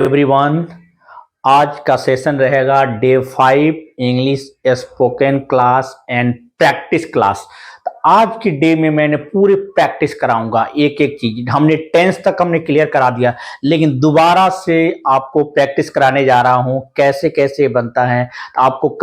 Everyone, आज का session रहेगा day 5 English spoken class and practice class. तो आज की डे में मैंने पूरी प्रैक्टिस कराऊंगा, एक एक चीज। हमने टेंस तक हमने क्लियर करा दिया, लेकिन दोबारा से आपको प्रैक्टिस कराने जा रहा हूं कैसे कैसे बनता है। तो आपको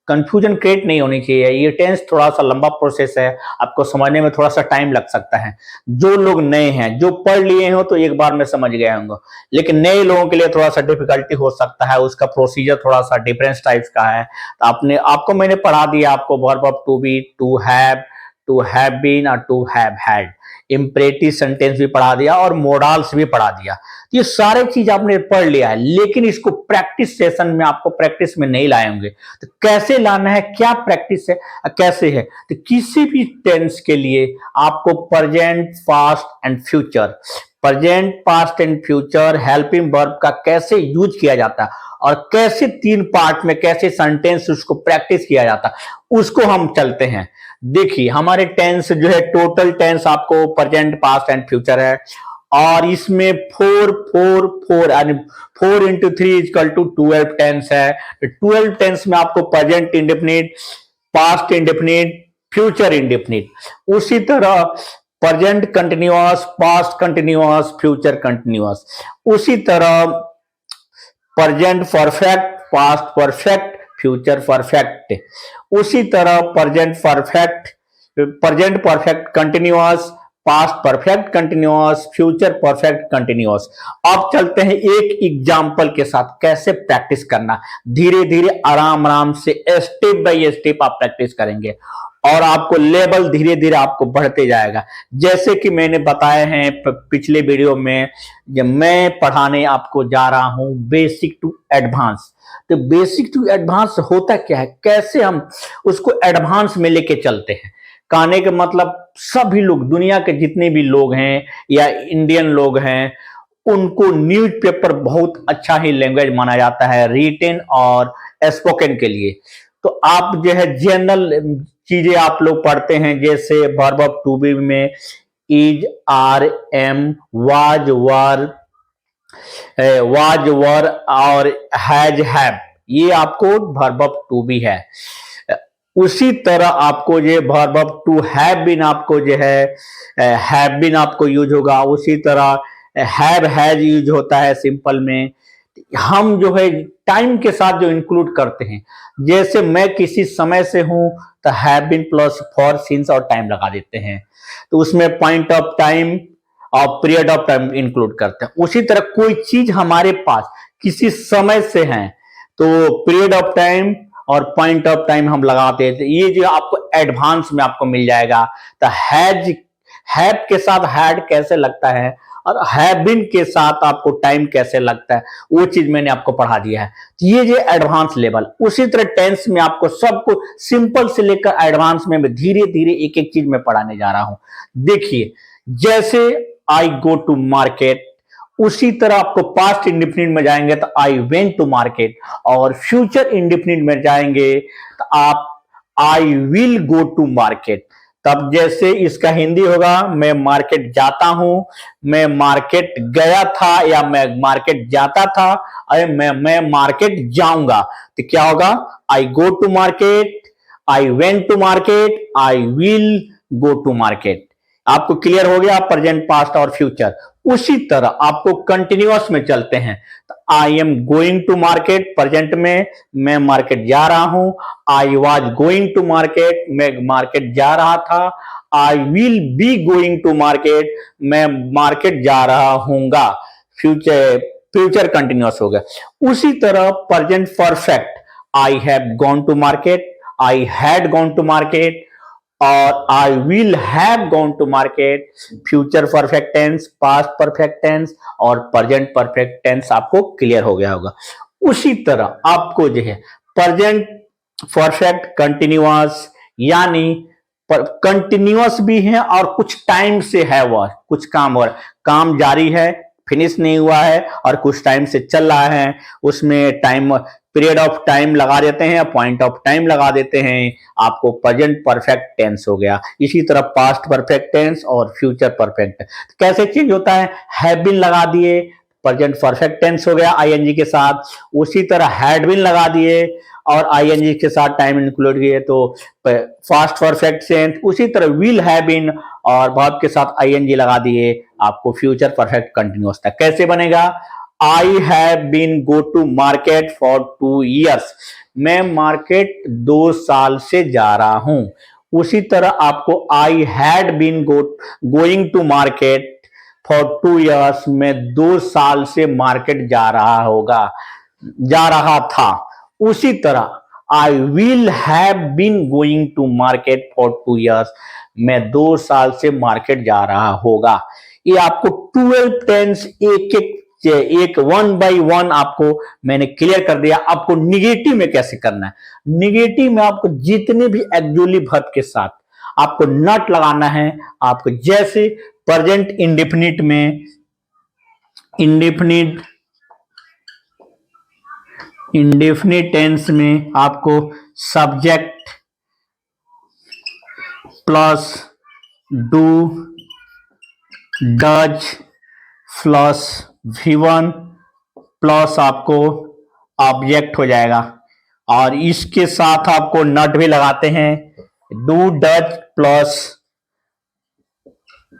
कंफ्यूजन क्रिएट नहीं होनी चाहिए। ये टेंस थोड़ा सा लंबा प्रोसेस है, आपको समझने में थोड़ा सा टाइम लग सकता है। जो लोग नए हैं, जो पढ़ लिए हो तो एक बार में समझ गए होंगे, लेकिन नए लोगों के लिए थोड़ा सा डिफिकल्टी हो सकता है। उसका प्रोसीजर थोड़ा सा डिफरेंस टाइप्स का है। तो आपको मैंने पढ़ा दिया, आपको verb of to be, to have been और to have had, imperative sentence भी पढ़ा दिया और मोडाल्स भी पढ़ा दिया। तो ये सारे चीज आपने पढ़ लिया है, लेकिन इसको प्रैक्टिस सेशन में आपको प्रैक्टिस में नहीं लाएंगे। तो कैसे लाना है, क्या प्रैक्टिस है, कैसे है। तो किसी भी टेंस के लिए आपको present, past and future, present, past and future, helping verb का कैसे यूज किया जाता है और कैसे तीन पार्ट में कैसे सेंटेंस उसको प्रैक्टिस किया जाता है, उसको हम चलते हैं। देखिए, हमारे टेंस जो है, टोटल टेंस आपको प्रेजेंट, पास्ट एंड फ्यूचर है, और इसमें फोर फोर फोर यानी 4 into 3 इक्वल टू 12 टेंस है। 12 टेंस में आपको present indefinite, past indefinite, future indefinite, उसी तरह present continuous, past continuous, future continuous, उसी तरह present perfect, past perfect, future perfect, उसी तरह present perfect continuous, past perfect continuous, future perfect continuous. अब चलते हैं एक एग्जाम्पल के साथ कैसे प्रैक्टिस करना। धीरे धीरे आराम आराम से स्टेप बाय स्टेप आप प्रैक्टिस करेंगे और आपको लेवल धीरे धीरे आपको बढ़ते जाएगा। जैसे कि मैंने बताया है पिछले वीडियो में, जब मैं पढ़ाने आपको जा रहा हूं बेसिक टू एडवांस। तो बेसिक टू एडवांस होता क्या है, कैसे हम उसको एडवांस में लेके चलते हैं। कहने का मतलब सभी लोग, दुनिया के जितने भी लोग हैं या इंडियन लोग हैं, उनको न्यूज़पेपर बहुत अच्छा ही लैंग्वेज माना जाता है रिटन और स्पोकन के लिए। तो आप जो है जनरल चीजें आप लोग पढ़ते हैं, जैसे वर्ब ऑफ टू बी में is, are, am, was were और हैज हैव, ये आपको वर्ब ऑफ टू बी है। उसी तरह आपको ये verb of to have been आपको जो है हैव बीन आपको यूज होगा। उसी तरह हैव हैज यूज होता है सिंपल में। हम जो है टाइम के साथ जो इंक्लूड करते हैं, जैसे मैं किसी समय से हूं तो have been plus for, since और टाइम लगा देते हैं, तो उसमें पॉइंट ऑफ टाइम और पीरियड ऑफ टाइम इंक्लूड करते हैं। उसी तरह कोई चीज हमारे पास किसी समय से है तो पीरियड ऑफ टाइम और पॉइंट ऑफ टाइम हम लगाते हैं। ये जो आपको एडवांस में आपको मिल जाएगा। तो हैव के साथ हैड कैसे लगता है और हैव बीन के साथ आपको टाइम कैसे लगता है, वो चीज मैंने आपको पढ़ा दिया है। तो ये जो एडवांस लेवल, उसी तरह टेंस में आपको सबको सिंपल से लेकर एडवांस में धीरे धीरे एक एक चीज में पढ़ाने जा रहा हूं। देखिए, जैसे आई गो टू मार्केट, उसी तरह आपको पास्ट इंडेफिनिट में जाएंगे तो आई वेंट टू मार्केट, और फ्यूचर इंडेफिनिट में जाएंगे तो आप I will go to market. तब जैसे इसका हिंदी होगा, मैं मार्केट जाता हूं, मैं मार्केट गया था, या मैं मार्केट जाता था, अरे मैं मार्केट जाऊंगा। तो क्या होगा, I go to market, I went to market, I will go to market. आपको क्लियर हो गया प्रेजेंट, पास्ट और फ्यूचर। उसी तरह आपको कंटिन्यूअस में चलते हैं तो I am going to market, present में मैं मार्केट जा रहा हूं। I was going to market, मैं मार्केट जा रहा था। I will be going to market, मैं मार्केट जा रहा हूंगा। फ्यूचर कंटिन्यूअस हो गया। उसी तरह present perfect, I have gone to market, I had gone to market और I will have gone to market. Future perfect tense, past perfect tense और प्रेजेंट परफेक्ट टेंस आपको क्लियर हो गया होगा। उसी तरह आपको जो है प्रेजेंट परफेक्ट कंटिन्यूअस, यानी कंटिन्यूअस भी है और कुछ टाइम से है, वह कुछ काम और काम जारी है, फिनिश नहीं हुआ है और कुछ टाइम से चल रहा है, उसमें टाइम पीरियड ऑफ टाइम लगा देते हैं, पॉइंट ऑफ टाइम लगा देते हैं, आपको प्रेजेंट परफेक्ट टेंस हो गया। इसी तरह पास्ट परफेक्ट टेंस और फ्यूचर परफेक्ट कैसे चेंज होता है, हैव बीन लगा दिए, प्रेजेंट परफेक्ट टेंस हो गया आईएनजी के साथ। उसी तरह हैड बीन लगा दिए और आईएनजी के साथ टाइम इंक्लूड किए तो फास्ट परफेक्ट टेंस। उसी तरह विल हैव बीन और वर्ब के साथ आईएनजी लगा दिए, आपको फ्यूचर परफेक्ट कंटिन्यूअस था। कैसे बनेगा? I have been go to market for 2 years। मैं मार्केट 2 साल से जा रहा हूं। उसी तरह आपको I had been going to market for 2 years। मैं 2 साल से मार्केट जा रहा था। उसी तरह I will have been going to market for 2 years। मैं 2 साल से मार्केट जा रहा होगा। ये आपको 12 टेंस एक 1 by 1 आपको मैंने क्लियर कर दिया। आपको निगेटिव में कैसे करना है? निगेटिव में आपको जितने भी एक्चुअली वर्ब के साथ आपको नॉट लगाना है। आपको जैसे प्रेजेंट इंडेफिनिट में इंडेफिनिट टेंस में आपको subject plus do does plus V1 plus आपको ऑब्जेक्ट हो जाएगा और इसके साथ आपको नॉट भी लगाते हैं। Do does plus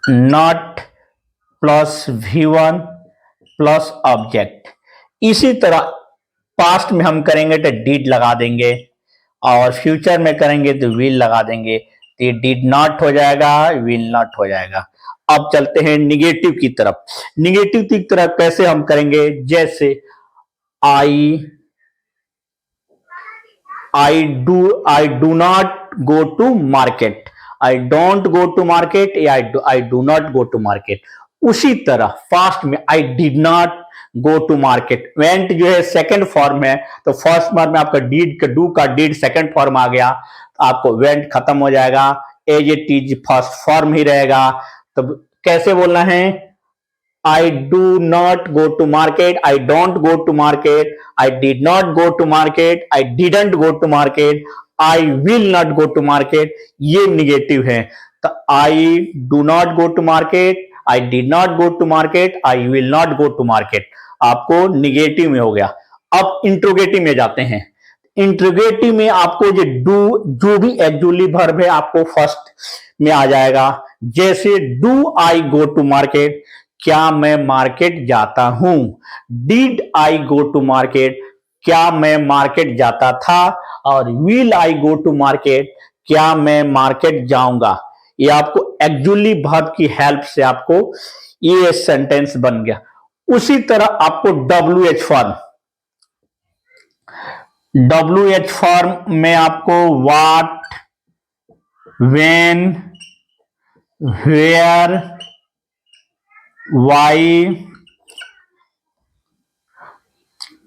not plus V1 plus object. इसी तरह पास्ट में हम करेंगे तो डिड लगा देंगे और फ्यूचर में करेंगे तो विल लगा देंगे। तो डिड नॉट हो जाएगा, विल नॉट हो जाएगा। अब चलते हैं निगेटिव की तरफ। निगेटिव की तरफ कैसे हम करेंगे? जैसे I do not go to market, I don't go to market या I do not go to market. उसी तरह फास्ट में I did not go to market. Went जो है सेकंड फॉर्म है तो फर्स्ट फॉर्म में आपका डीड का डू का डीड सेकंड फॉर्म आ गया, आपको वेंट खत्म हो जाएगा, as it is first form ही रहेगा। तो कैसे बोलना है? I do not go to market, I don't go to market, I did not go to market, I didn't go to market, I will not go to market. ये negative है। तो I do not go to market, I did not go to market, I will not go to market, आपको negative में हो गया। अब interrogative में जाते हैं। इंट्रोगेटिव में आपको जो भी एक्चुअली वर्ब है आपको फर्स्ट में आ जाएगा। जैसे do I go to market, क्या मैं मार्केट जाता हूं। Did I go to market, क्या मैं मार्केट जाता था। और will I go to market, क्या मैं मार्केट जाऊंगा। ये आपको एक्चुअली वर्ब की हेल्प से आपको ये सेंटेंस बन गया। उसी तरह आपको WH फॉर्म में आपको what, when, where,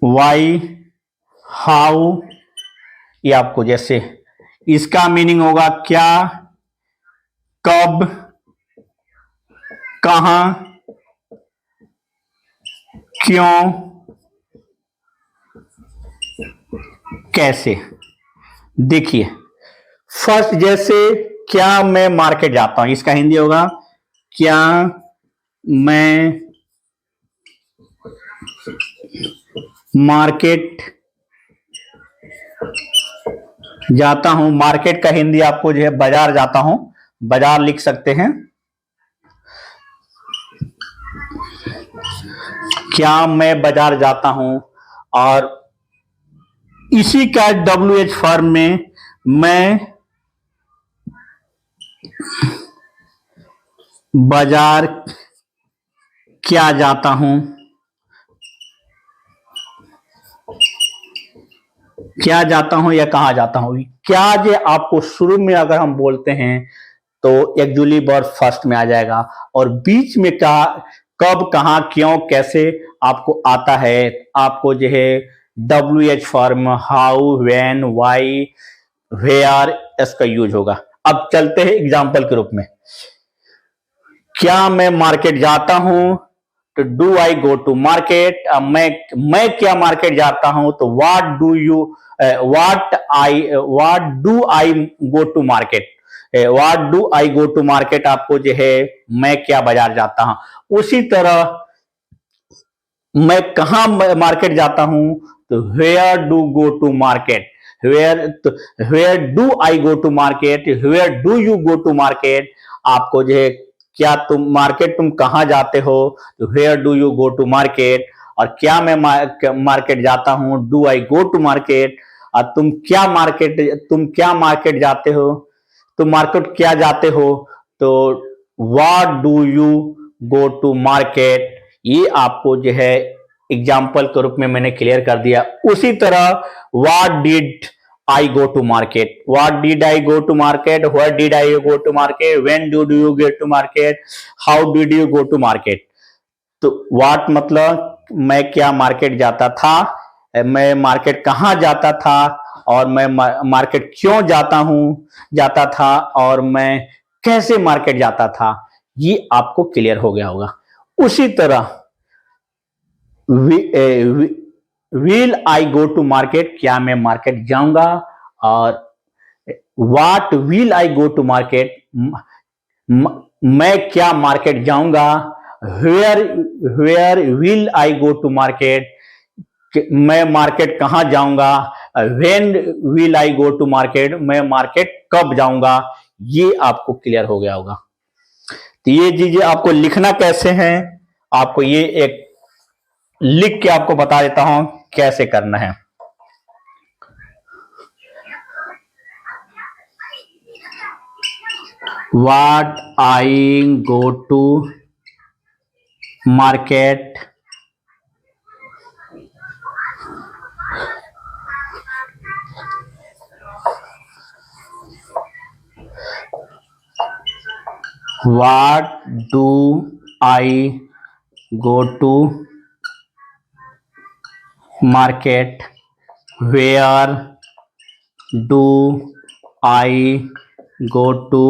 why, how, ये आपको जैसे इसका मीनिंग होगा क्या, कब, कहां, क्यों, कैसे। देखिए फर्स्ट जैसे क्या मैं मार्केट जाता हूं, इसका हिंदी होगा क्या मैं मार्केट जाता हूं। मार्केट का हिंदी आपको जो है बाजार जाता हूं, बाजार लिख सकते हैं। क्या मैं बाजार जाता हूं। और इसी का WH फॉर्म में मैं बाजार क्या जाता हूं, क्या जाता हूं या कहां जाता हूं। क्या जो आपको शुरू में अगर हम बोलते हैं तो एक्चुअली वर्ब फर्स्ट में आ जाएगा और बीच में क्या, कब, कहां, क्यों, कैसे आपको आता है। आपको जो है WH form how, when, why, where इसका यूज होगा। अब चलते हैं एग्जांपल के रूप में। क्या मैं मार्केट जाता हूं तो do I go to market. मैं क्या मार्केट जाता हूं तो what do I go to market. What do I go to market आपको जो है मैं क्या बाजार जाता हूं। उसी तरह मैं कहाँ मार्केट जाता हूं, तो where do go to market, where do I go to market, where do you go to market. आपको जो है क्या तुम मार्केट तुम कहाँ जाते हो, तो where do you go to market. और क्या मैं मार्केट जाता हूँ, do I go to market. और तुम क्या मार्केट जाते हो, तुम मार्केट क्या जाते हो, तो what do you go to market. ये आपको जो है एग्जाम्पल के रूप में मैंने क्लियर कर दिया। उसी तरह what did I go to market, what did I go to market, what did I go to market, when do you get to market, how did you go to market. तो what मतलब मैं क्या market जाता था, मैं market कहाँ जाता था, और मैं मार्केट क्यों जाता था, और मैं कैसे मार्केट जाता था। ये आपको क्लियर हो गया होगा। उसी तरह will I go to market, क्या मैं मार्केट जाऊंगा, और what will I go to market, मैं क्या मार्केट जाऊंगा। Where where will I go to market, मैं मार्केट कहां जाऊंगा। When will I go to market, मैं मार्केट कब जाऊंगा। ये आपको क्लियर हो गया होगा। तो ये चीजें आपको लिखना कैसे हैं, आपको ये एक लिख के आपको बता देता हूं कैसे करना है। What I go to market, what do I go to market, where do I go to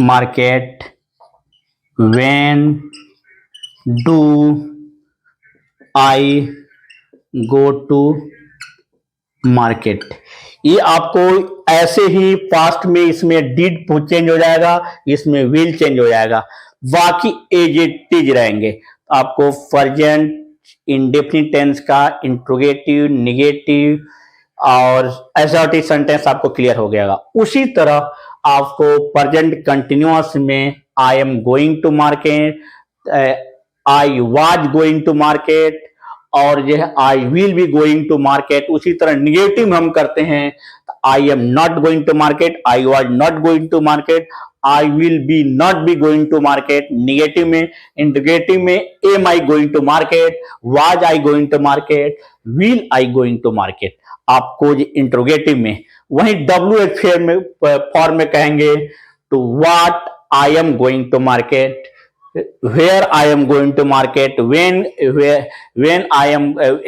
market, when do I go to market. ये आपको ऐसे ही पास्ट में इसमें डिड चेंज हो जाएगा, इसमें विल चेंज हो जाएगा, बाकी एज इट इज रहेंगे। आपको प्रेजेंट इंडेफिनिट टेंस का इंट्रोगेटिव, नेगेटिव और असर्टिव सेंटेंस आपको क्लियर हो गया। उसी तरह आपको प्रेजेंट कंटिन्यूअस में I am going to market, I was going to market, और जो है I will be going to market. उसी तरह निगेटिव में हम करते हैं, I am not going to market, I was not going to market, I will be not be going to market negative में। इंटीग्रेटिव में am I going to market, was I going to market, will I going to market. आपको interrogative में वही W H form में कहेंगे, तो what I am going to market, where I am going to market, when I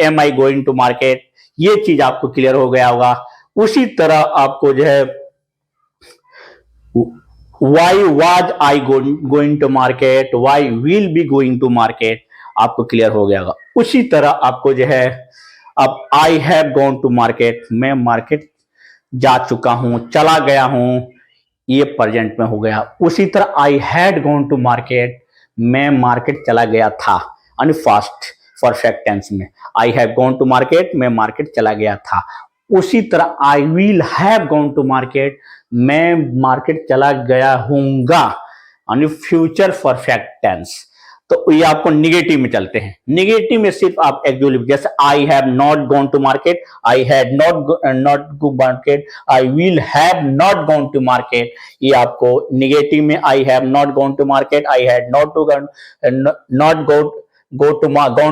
am I going to market। ये चीज आपको clear हो गया होगा। उसी तरह आपको जो है why was I going to market, why will be going to market आपको क्लियर हो गया होगा। उसी तरह आपको जो है अब I have gone to market, मैं मार्केट जा चुका हूं, चला गया हूं, ये प्रेजेंट में हो गया। उसी तरह I had gone to market, मैं मार्केट चला गया था, यानी फास्ट परफेक्ट टेंस में I have gone to market, मैं मार्केट चला गया था। उसी तरह I will have gone to market, मैं मार्केट चला गया हूंगा, यानी फ्यूचर परफेक्ट टेंस। तो ये आपको निगेटिव में चलते हैं। निगेटिव में सिर्फ आप एक जो जैसे I have not gone to market, I had not go market, I will have not gone to market. ये आपको निगेटिव में I have not gone to market, I had not gone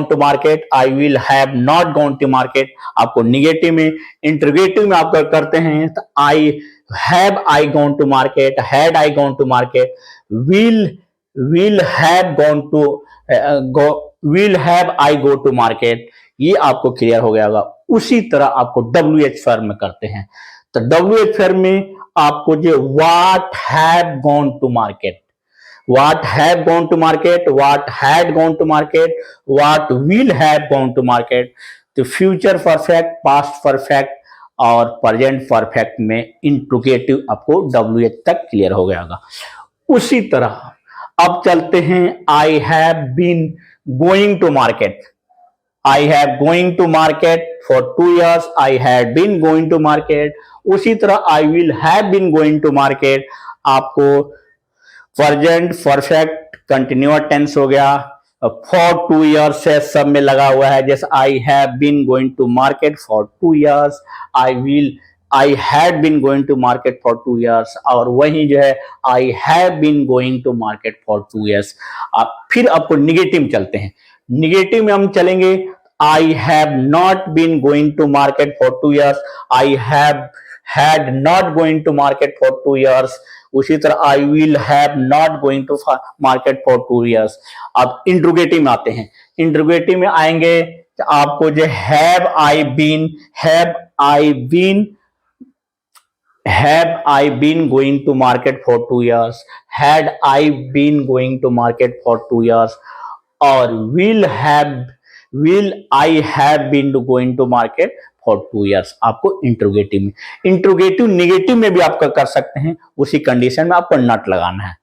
to market, I will have not gone to market आपको negative में। Interrogative में आप करते हैं तो I have I gone to market, had I gone to market, will have gone to will have I go to market। ये आपको clear हो गया होगा। उसी तरह आपको WH फॉर्म में करते हैं, तो WH फॉर्म में आपको जो what have gone to market, what have gone to market, what had gone to market, what will have gone to market। तो फ्यूचर परफेक्ट, पास्ट परफेक्ट और प्रेजेंट परफेक्ट में इंट्रोगेटिव आपको WH तक clear हो गया होगा। उसी तरह अब चलते हैं I have been going to market. I have going to market for 2 years, I have been going to market. उसी तरह I will have been going to market आपको प्रेजेंट परफेक्ट कंटिन्यूअस टेंस हो गया। फॉर 2 years से सब में लगा हुआ है, जैसे I have been going to market for 2 years, I had been going to market for 2 years, और वही जो है I have been going to market for 2 years। अब फिर आपको निगेटिव चलते हैं। निगेटिव में हम चलेंगे I have not been going to market for 2 years, I have had not going to market for 2 years। उसी तरह I will have not going to market for 2 years। अब इंट्रोगेटिव में आते हैं। इंट्रोगेटिव में आएंगे तो आपको जो have I been going to market for 2 years, had I been going to market for 2 years, और will I have been going to market for 2 years। आपको इंट्रोगेटिव में, इंट्रोगेटिव निगेटिव में भी आपका कर सकते हैं, उसी कंडीशन में आपको नॉट लगाना है।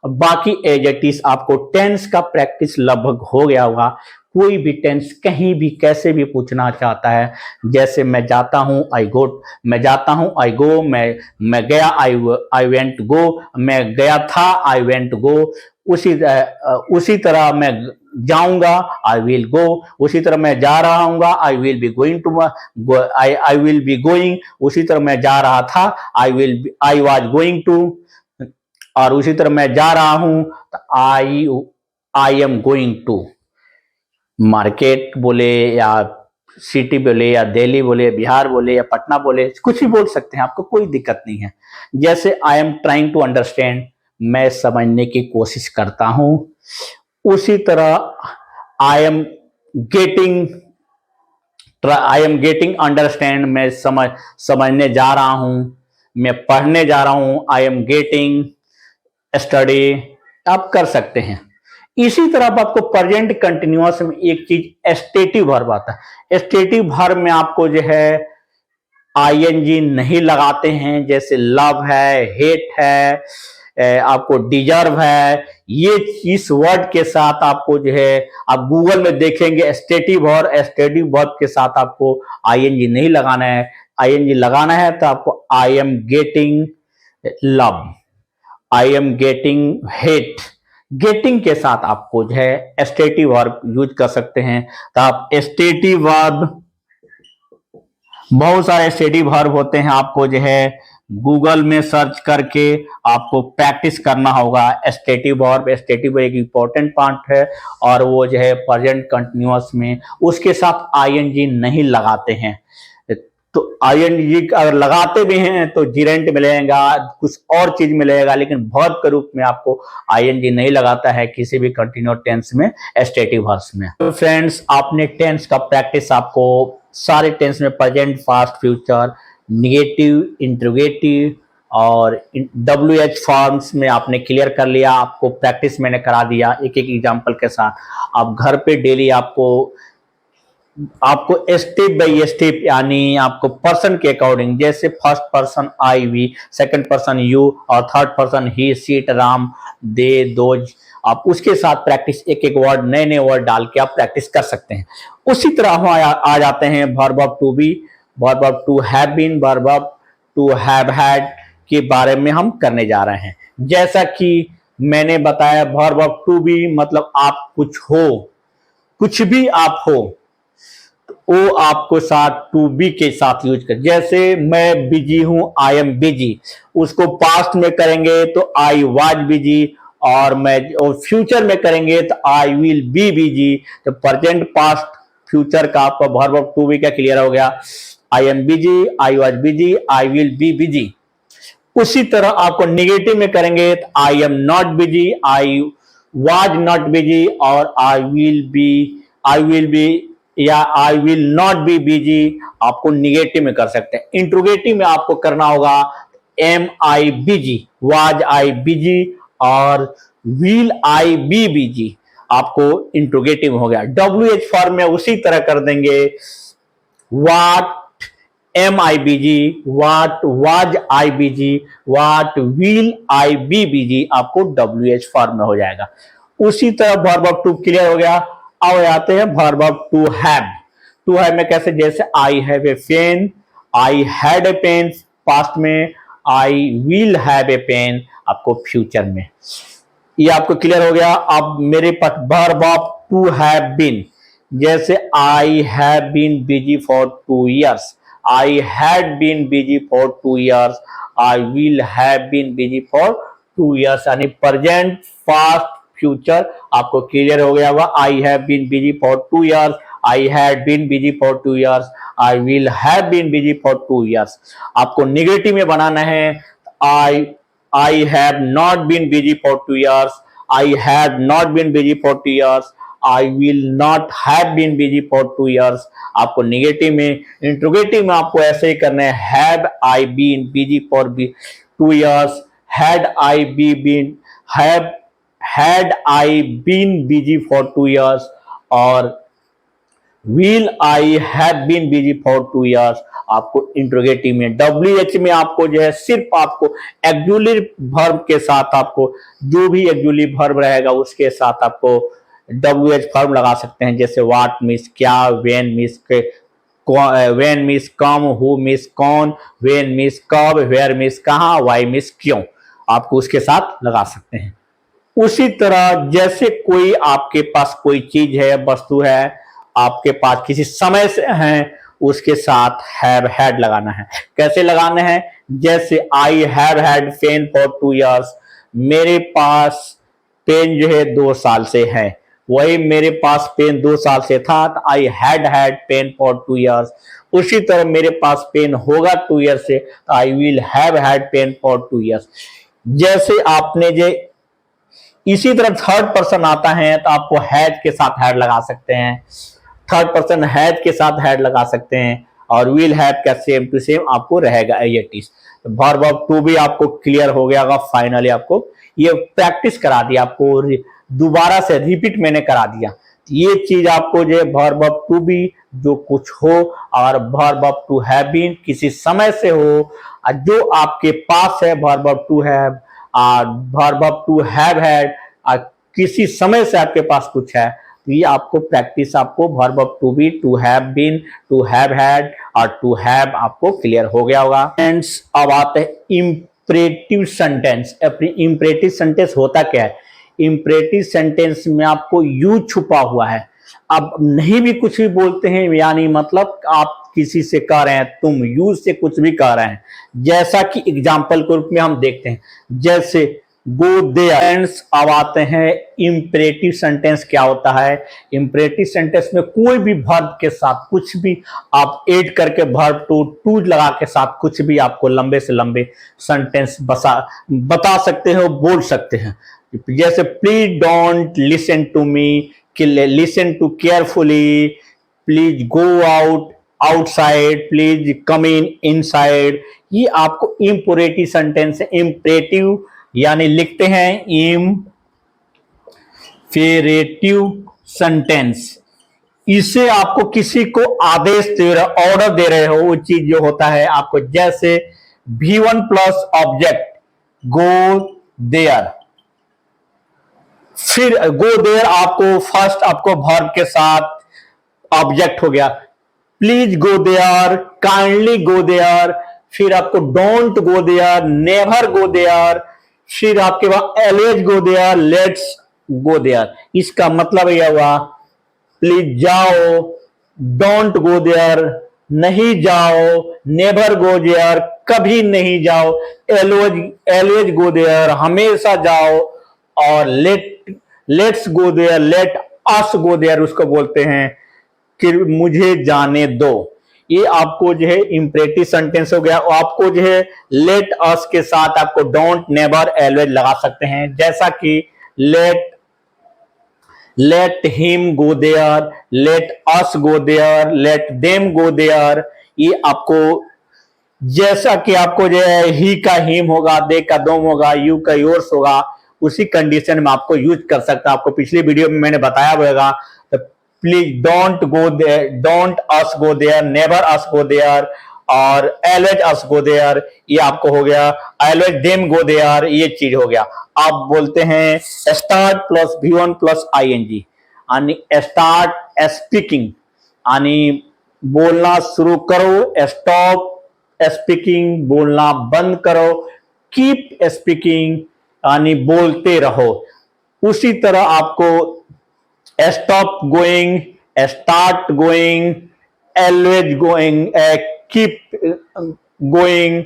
बाकी एडजेक्टिव्स आपको टेंस का प्रैक्टिस लगभग हो गया होगा। कोई भी टेंस कहीं भी कैसे भी पूछना चाहता है, जैसे मैं जाता हूं आई गो, मैं जाता हूं आई गो, मैं गया आई वेंट गो, मैं गया था आई वेंट गो, उसी तरह मैं जाऊंगा आई विल गो, उसी तरह मैं जा रहा हूंगा I will be going to, I will be going, उसी तरह मैं जा रहा था आई वाज गोइंग टू, और उसी तरह मैं जा रहा हूं तो I am going to. Market बोले या सिटी बोले या दिल्ली बोले, बिहार बोले या पटना बोले, कुछ भी बोल सकते हैं, आपको कोई दिक्कत नहीं है। जैसे I am trying to understand, मैं समझने की कोशिश करता हूं। उसी तरह आई एम गेटिंग अंडरस्टैंड, मैं समझने जा रहा हूं, मैं पढ़ने जा रहा हूं, आई एम गेटिंग स्टडी, आप कर सकते हैं। इसी तरह आपको प्रेजेंट कंटिन्यूअस में एक चीज एस्टेटिव वर्ब आता है। एस्टेटिव वर्ब में आपको जो है आईएनजी नहीं लगाते हैं, जैसे लव है, हेट है, आपको डिजर्व है, ये इस वर्ड के साथ आपको जो है, आप गूगल में देखेंगे एस्टेटिव और एस्टेटिव वर्ब के साथ आपको आईएनजी नहीं लगाना है। आईएनजी लगाना है तो आपको I am getting love, I am getting hate, getting के साथ आपको जो है एस्टेटिव वर्ब यूज कर सकते हैं। तो आप एस्टेटिव वर्ब, बहुत सारे एस्टेटिव वर्ब होते हैं, आपको जो है गूगल में सर्च करके आपको प्रैक्टिस करना होगा। एस्टेटिव वर्ब, एस्टेटिव एक इंपॉर्टेंट पार्ट है, और वो जो है प्रेजेंट कंटिन्यूअस में उसके साथ आईएनजी नहीं लगाते हैं। तो आईएनजी अगर लगाते भी हैं तो जिरेंट मिलेगा, कुछ और चीज मिलेगा, लेकिन वर्ब के रूप में आपको आईएनजी नहीं लगाता है किसी भी कंटिन्यूअस टेंस में, एस्टेटिव वर्ब्स में। तो फ्रेंड्स, आपने टेंस का प्रैक्टिस, आपको सारे टेंस में present, past, future, negative, interrogative और WH फॉर्म्स में आपने क्लियर कर लिया। आपको प्रैक्टिस मैंने करा दिया एक एक एग्जाम्पल के साथ। आप घर पे डेली आपको स्टेप बाय स्टेप, यानी आपको पर्सन के अकॉर्डिंग, जैसे first person I we, second person you, और third person he, she, Ram, they, those, आप उसके साथ प्रैक्टिस, एक एक वर्ड, नए नए वर्ड डाल के आप प्रैक्टिस कर सकते हैं। उसी तरह हम आ जाते हैं verb of to be, verb of to have been, verb of to have had के बारे में हम करने जा रहे हैं। जैसा कि मैंने बताया, वर्ब ऑफ टू बी मतलब आप कुछ हो, कुछ भी आप हो, वो आपको साथ टू बी के साथ यूज कर। जैसे मैं बिजी हूं, आई एम बिजी, उसको पास्ट में करेंगे तो आई वाज बिजी, और फ्यूचर में करेंगे तो आई विल बी बिजी। तो प्रेजेंट, पास्ट, फ्यूचर का आपका वर्ब ऑफ टू बी का क्लियर हो गया। I am busy, I was busy, I will be busy. उसी तरह आपको निगेटिव में करेंगे तो I am not busy, I was not busy, और आई विल बी या आई विल नॉट बी बिजी, आपको निगेटिव में कर सकते हैं। इंट्रोगेटिव में आपको करना होगा am I busy, was I busy, और विल आई बी बिजी, आपको इंट्रोगेटिव हो गया। WH फॉर्म में उसी तरह कर देंगे, what MIBG, what was IBG, what will I be BG आपको WH फॉर्म में हो जाएगा। उसी तरह वर्ब ऑफ टू क्लियर हो गया। अब आते हैं verb of to have. To have में कैसे, जैसे I have a pen, I had a pen past में, I will have a pen आपको फ्यूचर में। ये आपको क्लियर हो गया। अब मेरे पास verb of to have been, जैसे I have been busy for 2 years, I had been busy for 2 years, I will have been busy for 2 years, यानी प्रेजेंट, पास्ट, फ्यूचर आपको क्लियर हो गया होगा। I have been busy for 2 years, I had been busy for 2 years, I will have been busy for 2 years। आपको negative में बनाना है। I have not been busy for 2 years, I have not been busy for 2 years, I will not have been busy for 2 years। आपको negative में, interrogative में आपको ऐसे ही करना है। Have I been busy for 2 years? Had I been busy for 2 years? और will I have been busy for 2 years? आपको interrogative में। WH में आपको जो है सिर्फ आपको एक्जुलरी वर्ब के साथ, आपको जो भी एक्जुलरी वर्ब रहेगा उसके साथ आपको WH फॉर्म लगा सकते हैं। जैसे व्हाट मीन्स क्या, when means come, who means कौन, व्हेन मीन्स कब, वेयर मीन्स कहाँ, व्हाई मीन्स क्यों, आपको उसके साथ लगा सकते हैं। उसी तरह जैसे कोई आपके पास कोई चीज है, वस्तु है, आपके पास किसी समय से है, उसके साथ हैव हैड लगाना है। कैसे लगाना है, जैसे I have had pain for 2 years, मेरे पास पेन जो है 2 साल से है। वही मेरे पास पेन 2 साल से था, तो I had pain for 2 years। उसी तरह मेरे पास पेन होगा 2 years से, तो I will have had pain for 2 years। जैसे आपने जो इसी तरह थर्ड पर्सन आता है तो आपको हैड के साथ हैड लगा सकते हैं। थर्ड पर्सन हैड के साथ हैड लगा सकते हैं। और विल हैव का सेम टू सेम आपको रहेगा as it is. Verb of to भी आपको क्लियर हो गया होगा। फाइनली आपको ये प्रैक्टिस करा दिया, आपको दोबारा से रिपीट मैंने करा दिया। ये चीज आपको जो वर्ब ऑफ टू भी जो कुछ हो, और verb of to have been किसी समय से हो, जो आपके पास है वर्ब ऑफ टू हैव, और verb of to have had किसी समय से आपके पास कुछ है, तो ये आपको प्रैक्टिस, आपको verb of to be, to have been, to have had और टू हैव आपको क्लियर हो गया होगा। फ्रेंड्स, अब आते हैं इंपरेटिव सेंटेंस। इंपरेटिव सेंटेंस होता क्या है? इंपरेटिव सेंटेंस में आपको यू छुपा हुआ है। अब नहीं भी कुछ भी बोलते हैं, यानी मतलब आप किसी से कह रहे हैं, तुम यू से कुछ भी कह रहे हैं। जैसा कि एग्जाम्पल के रूप में हम देखते हैं, जैसे गो देयर। अब आते हैं इंपरेटिव सेंटेंस क्या होता है। इंपरेटिव सेंटेंस में कोई भी वर्ब के साथ कुछ भी आप ऐड करके, वर्ब टू लगा के साथ कुछ भी आपको लंबे से लंबे सेंटेंस बता सकते हो, बोल सकते हैं। जैसे please don't listen to me, listen to carefully, please go outside, please come inside. ये आपको इंपरेटिव सेंटेंस है। इंपरेटिव यानी लिखते हैं इंपेरेटिव सेंटेंस। इसे आपको किसी को आदेश दे रहे, ऑर्डर दे रहे हो, वो चीज जो होता है आपको, जैसे V1 plus object go there. फिर गो देयर आपको फर्स्ट आपको वर्ब के साथ ऑब्जेक्ट हो गया, please go there, kindly go there. फिर आपको don't go there, never go there. फिर आपके पास always go there, let's go there. इसका मतलब यह हुआ, प्लीज जाओ, डोंट गो देयर, नहीं जाओ, नेवर गो देयर, कभी नहीं जाओ, ऑलवेज गो देयर, हमेशा जाओ, और let's go there, let us go there उसको बोलते हैं कि मुझे जाने दो। ये आपको जो है इंपरेटिव सेंटेंस हो गया। आपको जो है लेट अस के साथ आपको डोंट, नेवर, ऑलवेज लगा सकते हैं। जैसा कि let him go there, let us go there, let them go there. ये आपको, जैसा कि आपको जो है ही का हिम होगा, दे का दोम होगा, यू का योर्स होगा, उसी कंडीशन में आपको यूज कर सकता है। आपको पिछली वीडियो में मैंने बताया होगा। Please don't go there, don't us go there, never us go there, और always us go there, ये आपको हो गया always them go there, ये चीज हो गया। आप बोलते हैं start plus V1 plus ing आणि स्टार्ट स्पीकिंग आणि बोलना शुरू करो, स्टॉप स्पीकिंग बोलना बंद करो, कीप स्पीकिंग यानी बोलते रहो। उसी तरह आपको stop going, start going, always going, keep going,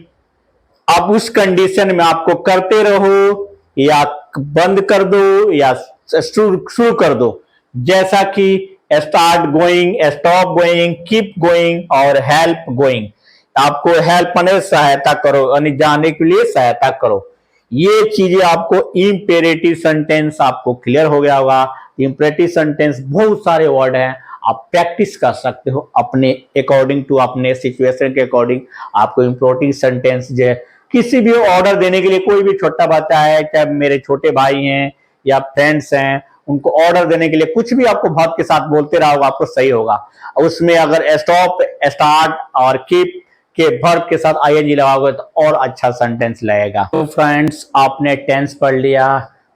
अब उस कंडीशन में आपको करते रहो या बंद कर दो या शुरू कर दो, जैसा कि start going, stop going, keep going और हेल्प गोइंग। आपको हेल्प माने सहायता करो, यानी जाने के लिए सहायता करो। ये चीजें आपको इंपेरेटिव सेंटेंस आपको क्लियर हो गया होगा। इंपेरेटिव सेंटेंस बहुत सारे वर्ड हैं, आप प्रैक्टिस कर सकते हो अपने अकॉर्डिंग टू, अपने सिचुएशन के अकॉर्डिंग। आपको इंपेरेटिव सेंटेंस जो है किसी भी ऑर्डर देने के लिए, कोई भी छोटा बच्चा है, चाहे मेरे छोटे भाई हैं या फ्रेंड्स हैं, उनको ऑर्डर देने के लिए कुछ भी आपको वर्ब के साथ बोलते रहोगे आपको सही होगा। उसमें अगर स्टॉप, स्टार्ट और कीप के वर्ब के साथ आईएनजी लगाओगे तो और अच्छा सेंटेंस लगेगा। तो फ्रेंड्स, आपने टेंस पढ़ लिया,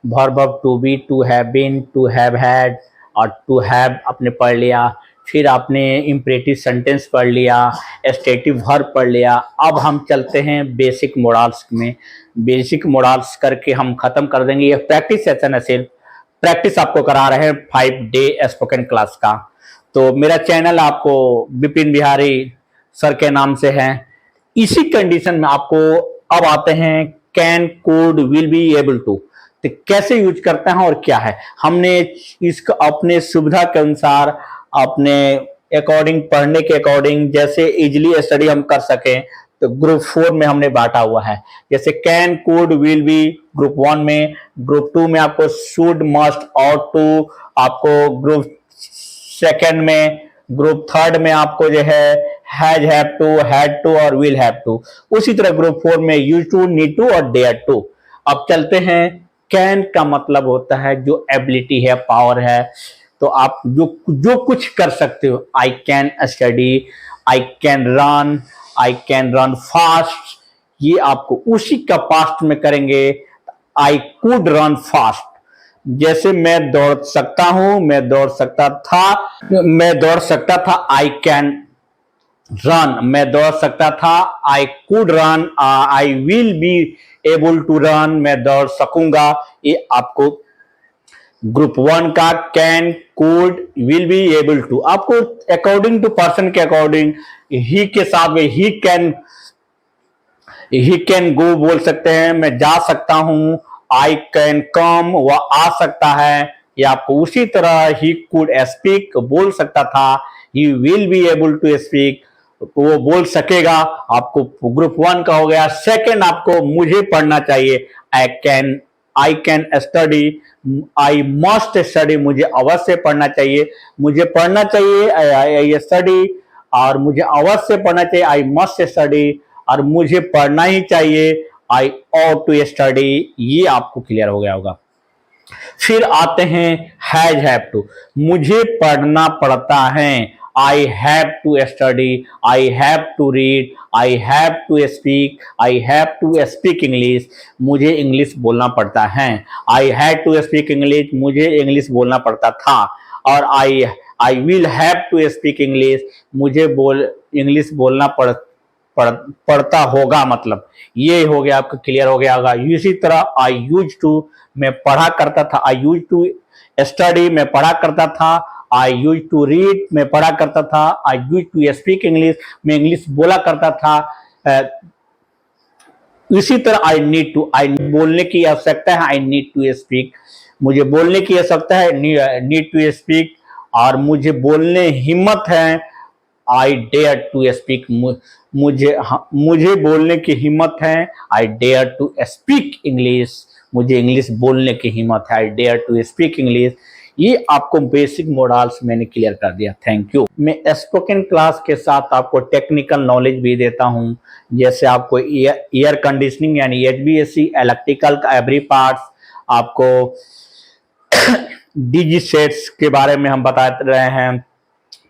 verb of to be, to have been, to have had और टू हैव आपने पढ़ लिया। फिर आपने इंपेरेटिव सेंटेंस पढ़ लिया, स्टेटिव वर्ब पढ़ लिया। अब हम चलते हैं बेसिक मोडाल्स में। बेसिक मोडाल्स करके हम खत्म कर देंगे। ये प्रैक्टिस सेशन है, सिर्फ प्रैक्टिस आपको करा रहे हैं 5 डे स्पोकन क्लास का। तो मेरा चैनल आपको विपिन बिहारी सर के नाम से है। इसी कंडीशन में आपको अब आते हैं can, could, will be, able to. तो कैसे यूज करते हैं और क्या है, हमने इसको अपने सुविधा के अनुसार, अपने अकॉर्डिंग, पढ़ने के अकॉर्डिंग जैसे इजिली स्टडी हम कर सकें, तो ग्रुप 4 में हमने बांटा हुआ है। जैसे can, could, will be group 1 में, ग्रुप 2 में आपको शुड, मस्ट, ought to, आपको ग्रुप 2 में, ग्रुप 3 में आपको जो है has, have to, had to और विल हैव टू। उसी तरह ग्रुप 4 में यूज टू, नीड टू और डेयर टू। अब चलते हैं, कैन का मतलब होता है जो एबिलिटी है, पावर है। तो आप जो कुछ कर सकते हो, I can study, I can run, I can run fast, ये आपको उसी का पास्ट में करेंगे। आई कुड रन फास्ट, जैसे मैं दौड़ सकता हूं, मैं दौड़ सकता था, मैं दौड़ सकता था, आई कैन रन, मैं दौड़ सकता था, I could run, I will be able to run, मैं दौड़ सकूंगा। ये आपको ग्रुप 1 का can, could, will be, able to, आपको अकॉर्डिंग टू पर्सन के अकॉर्डिंग, ही के साथ में ही कैन गो बोल सकते हैं, मैं जा सकता हूं। आई कैन कम, वह आ सकता है। या आपको उसी तरह ही कुड स्पीक, बोल सकता था। He will be able to speak, वो बोल सकेगा। आपको ग्रुप 1 का हो गया। सेकंड, आपको मुझे पढ़ना चाहिए, I can study, I must study, मुझे अवश्य पढ़ना चाहिए, मुझे पढ़ना चाहिए, आई स्टडी, और मुझे अवश्य पढ़ना चाहिए, आई मस्ट स्टडी, और मुझे पढ़ना ही चाहिए, आई ऑट टू स्टडी। ये आपको क्लियर हो गया होगा। फिर आते हैं हैज, हैव टू, मुझे पढ़ना पड़ता है, I have to study, I have to read, I have to speak, I have to speak English, मुझे इंग्लिश बोलना पड़ता है। I have to speak English, मुझे इंग्लिश बोलना पड़ता था। और I will have to speak English, मुझे इंग्लिश बोलना पड़ता होगा, मतलब ये हो गया, आपको क्लियर हो गया होगा। इसी तरह आई यूज टू, मैं पढ़ा करता था, आई यूज टू स्टडी, मैं पढ़ा करता था। आई यूज टू रीड, मैं पढ़ा करता था। आई यूज टू स्पीक इंग्लिश, मैं इंग्लिश बोला करता था। इसी तरह आई नीड टू, आई बोलने की आवश्यकता है, आई नीड टू स्पीक, मुझे बोलने की आवश्यकता है, नीड टू स्पीक, और मुझे बोलने हिम्मत है, आई डेयर टू स्पीक, मुझे बोलने की हिम्मत है, I dare to speak English, मुझे इंग्लिश बोलने की हिम्मत है, I dare to speak English. ये आपको बेसिक मोडाल्स मैंने क्लियर कर दिया। Thank you. मैं स्पोकन क्लास के साथ आपको टेक्निकल नॉलेज भी देता हूं, जैसे आपको एयर कंडीशनिंग यानी HVAC, इलेक्ट्रिकल का एवरी पार्ट्स, आपको डिजी सेट्स के बारे में हम बता रहे हैं।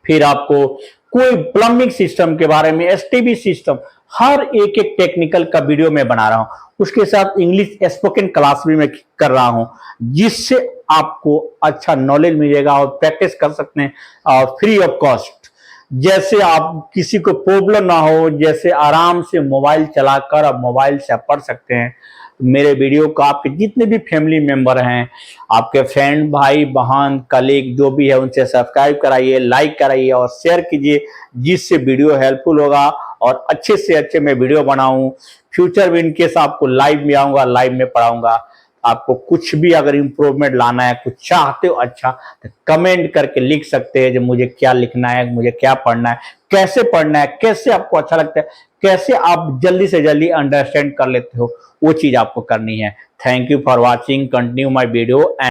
फिर आपको कोई प्लम्बिंग सिस्टम के बारे में, एसटीबी सिस्टम, हर एक एक टेक्निकल का वीडियो मैं बना रहा हूं। उसके साथ इंग्लिश स्पोकन क्लास भी मैं कर रहा हूं, जिससे आपको अच्छा नॉलेज मिलेगा और प्रैक्टिस कर सकते हैं और फ्री ऑफ कॉस्ट। जैसे आप किसी को प्रॉब्लम ना हो, जैसे आराम से मोबाइल चलाकर आप मोबाइल से आप पढ़ सकते हैं। मेरे वीडियो को आपके जितने भी फैमिली मेंबर हैं, आपके फ्रेंड, भाई बहन, कलीग जो भी है, उनसे सब्सक्राइब कराइए, लाइक कराइए और शेयर कीजिए, जिससे वीडियो हेल्पफुल होगा और अच्छे से अच्छे मैं वीडियो बनाऊं। फ्यूचर में इनकेस आपको लाइव में आऊंगा, लाइव में पढ़ाऊंगा। आपको कुछ भी अगर इंप्रूवमेंट लाना है, कुछ चाहते हो अच्छा, तो कमेंट करके लिख सकते हैं जो मुझे क्या लिखना है, मुझे क्या पढ़ना है, कैसे पढ़ना है, कैसे आपको अच्छा लगता है, कैसे आप जल्दी से जल्दी अंडरस्टैंड कर लेते हो, वो चीज आपको करनी है। Thank you for watching, continue my video.